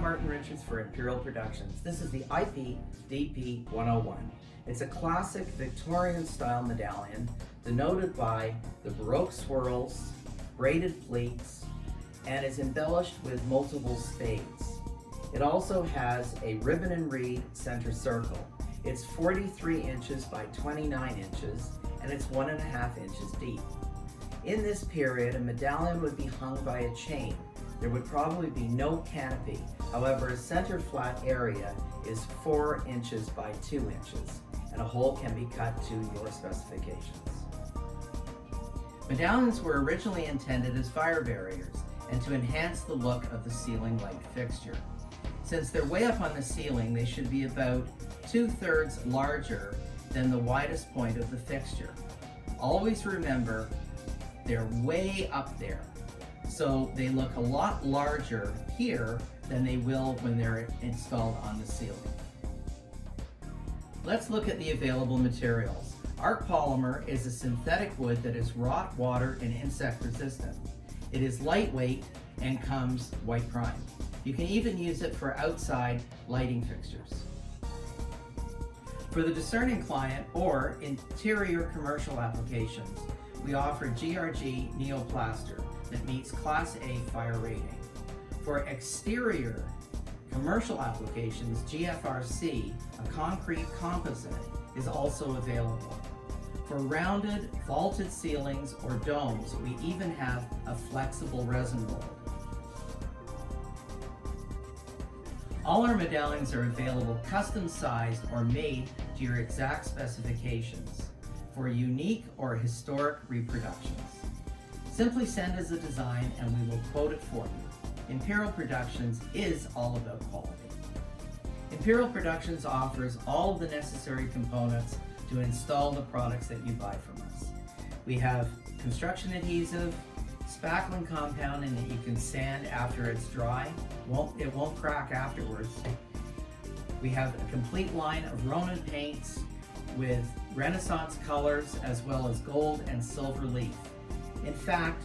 Martin Richards for Imperial Productions. This is the IPDP101. It's a classic Victorian-style medallion denoted by the Baroque swirls, braided pleats, and is embellished with multiple spades. It also has a ribbon and reed center circle. It's 43 inches by 29 inches, and it's 1.5 inches deep. In this period, a medallion would be hung by a chain. There would probably be no canopy. However, a center flat area is 4 inches by 2 inches, and a hole can be cut to your specifications. Medallions were originally intended as fire barriers and to enhance the look of the ceiling light fixture. Since they're way up on the ceiling, they should be about 2/3 larger than the widest point of the fixture. Always remember, they're way up there, so they look a lot larger here than they will when they're installed on the ceiling. Let's look at the available materials. ArchPolymer is a synthetic wood that is rot, water, and insect resistant. It is lightweight and comes white primed. You can even use it for outside lighting fixtures. For the discerning client or interior commercial applications, we offer GRG-NeoPlaster that meets Class A fire rating. For exterior commercial applications, GFRC, a concrete composite, is also available. For rounded, vaulted ceilings or domes, we even have a flexible resin mold. All our medallions are available custom sized or made to your exact specifications for unique or historic reproductions. Simply send us a design and we will quote it for you. Imperial Productions is all about quality. Imperial Productions offers all of the necessary components to install the products that you buy from us. We have construction adhesive, spackling compounding that you can sand after it's dry. It won't crack afterwards. We have a complete line of Ronin paints with Renaissance colors as well as gold and silver leaf. In fact,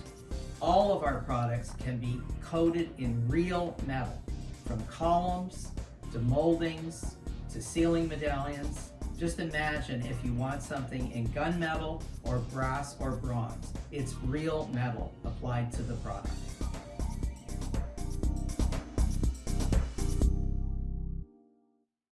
all of our products can be coated in real metal, from columns to moldings to ceiling medallions. Just imagine if you want something in gunmetal or brass or bronze. It's real metal applied to the product.